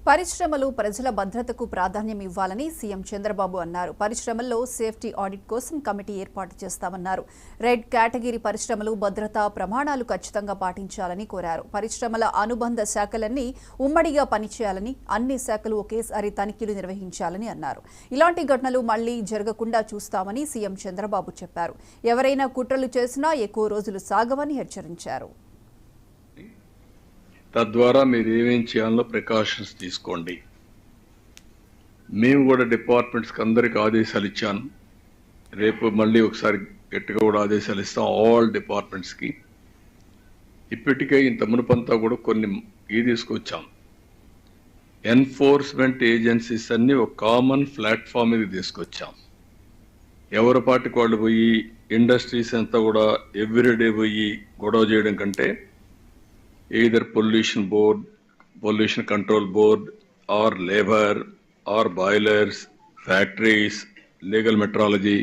పరిశ్రమలు ప్రజల భద్రతకు ప్రాధాన్యం ఇవ్వాలని సీఎం చంద్రబాబు అన్నారు. పరిశ్రమల్లో సేఫ్టీ ఆడిట్ కోసం కమిటీ ఏర్పాటు చేస్తామన్నారు. రెడ్ కేటగిరీ పరిశ్రమలు భద్రతా ప్రమాణాలు ఖచ్చితంగా పాటించాలని కోరారు. పరిశ్రమల అనుబంధ శాఖలన్నీ ఉమ్మడిగా పనిచేయాలని, అన్ని శాఖలు ఒకేసారి తనిఖీలు నిర్వహించాలని అన్నారు. ఇలాంటి ఘటనలు మళ్లీ జరగకుండా చూస్తామని సీఎం చంద్రబాబు చెప్పారు. ఎవరైనా కుట్రలు చేసినా ఎక్కువ రోజులు సాగవని హెచ్చరించారు. తద్వారా మీరు ఏమేం చేయాలో ప్రికాషన్స్ తీసుకోండి. మేము కూడా డిపార్ట్మెంట్స్కి అందరికి ఆదేశాలు ఇచ్చాను. రేపు మళ్ళీ ఒకసారి గట్టిగా కూడా ఆదేశాలు ఇస్తాం ఆల్ డిపార్ట్మెంట్స్కి. ఇప్పటికే ఇంత మునుపంతా కూడా కొన్ని తీసుకొచ్చాం. ఎన్ఫోర్స్మెంట్ ఏజెన్సీస్ అన్ని ఒక కామన్ ప్లాట్ఫామ్ మీద తీసుకొచ్చాం. ఎవరి పాటికి వాళ్ళు పోయి ఇండస్ట్రీస్ అంతా కూడా ఎవ్రీడే పోయి గొడవ చేయడం కంటే either pollution control board or labor or boilers, factories, legal metrology,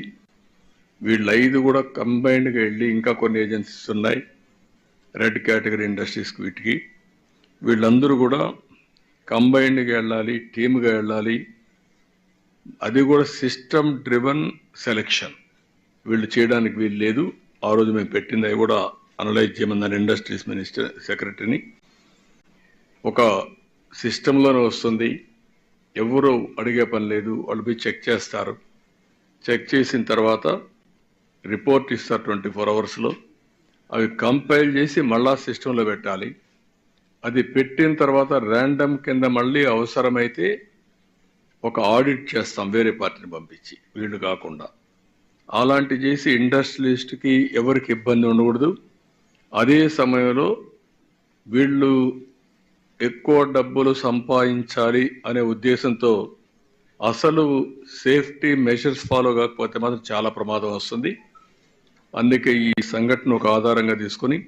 వీళ్ళు 5 కూడా కంబైన్డ్గా వెళ్ళి ఇంకా కొన్ని ఏజెన్సీస్ ఉన్నాయి రెడ్ కేటగిరీ ఇండస్ట్రీస్కి. వీటికి వీళ్ళందరూ కూడా కంబైన్డ్గా వెళ్ళాలి, టీమ్గా వెళ్ళాలి. అది కూడా సిస్టమ్ డ్రివన్ సెలెక్షన్ వీళ్ళు చేయడానికి వీలు లేదు. ఆ రోజు మేము పెట్టింది అవి కూడా అనలైజ్ చేయమన్నారు ఇండస్ట్రీస్ మినిస్టర్ సెక్రటరీని. ఒక సిస్టంలోనే వస్తుంది, ఎవరు అడిగే పని లేదు. వాళ్ళు పోయి చెక్ చేస్తారు. చెక్ చేసిన తర్వాత రిపోర్ట్ ఇస్తారు 24 అవర్స్లో. అవి కంపైల్ చేసి మళ్ళా సిస్టంలో పెట్టాలి. అది పెట్టిన తర్వాత ర్యాండమ్ కింద మళ్ళీ అవసరమైతే ఒక ఆడిట్ చేస్తాం వేరే పార్టీని పంపించి, వీళ్ళు కాకుండా. అలాంటి చేసి ఇండస్ట్రియలిస్ట్కి ఎవరికి ఇబ్బంది ఉండకూడదు. అదే సమయంలో వీళ్ళు ఎక్కువ డబ్బులు సంపాదించాలి అనే ఉద్దేశంతో అసలు సేఫ్టీ మెషర్స్ ఫాలో కాకపోతే మాత్రం చాలా ప్రమాదం వస్తుంది. అందుకే ఈ సంఘటన ఒక ఆధారంగా తీసుకొని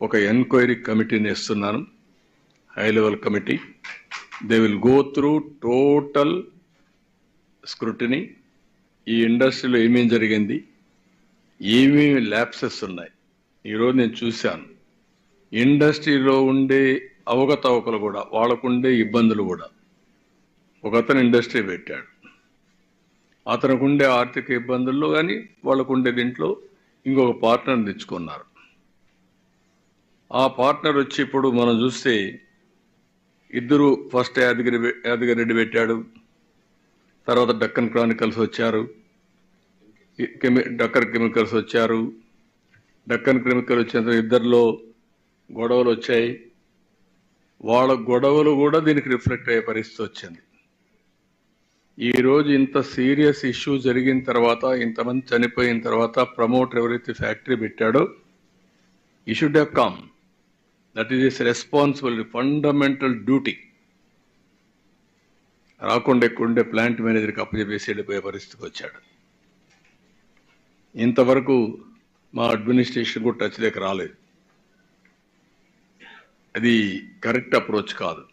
ఒక ఎంక్వైరీ కమిటీని ఇస్తున్నాను, high level committee. They will go through total scrutiny. ఈ ఇండస్ట్రీలో ఏమేం జరిగింది, ఏమేమి ల్యాప్సెస్ ఉన్నాయి. ఈరోజు నేను చూశాను ఇండస్ట్రీలో ఉండే అవకతవకలు కూడా, వాళ్ళకుండే ఇబ్బందులు కూడా. ఒకతను ఇండస్ట్రీ పెట్టాడు, అతనికి ఉండే ఆర్థిక ఇబ్బందుల్లో కానీ వాళ్ళకుండే దీంట్లో ఇంకొక పార్ట్నర్ తెచ్చుకున్నారు. ఆ పార్ట్నర్ వచ్చి ఇప్పుడు మనం చూస్తే ఇద్దరు ఫస్ట్ యాదగిరెడ్డి పెట్టాడు, తర్వాత డక్కన్ క్రానికల్స్ వచ్చారు, డక్కన్ కెమికల్స్ వచ్చారు. డక్కన్ కెమికల్ వచ్చిన ఇద్దరిలో గొడవలు వచ్చాయి. వాళ్ళ గొడవలు కూడా దీనికి రిఫ్లెక్ట్ అయ్యే పరిస్థితి వచ్చింది. ఈరోజు ఇంత సీరియస్ ఇష్యూ జరిగిన తర్వాత, ఇంతమంది చనిపోయిన తర్వాత ప్రమోటర్ ఎవరైతే ఫ్యాక్టరీ పెట్టాడో ఈ should have come. That is his responsibility, fundamental duty. రాకుండా ఎక్కువ ప్లాంట్ మేనేజర్కి అప్పచెప్పేసి వెళ్ళిపోయే పరిస్థితికి వచ్చాడు. ఇంతవరకు మా అడ్మినిస్ట్రేషన్ కూడా టచ్ దగ్గర రాలేదు. అది కరెక్ట్ అప్రోచ్ కాదు.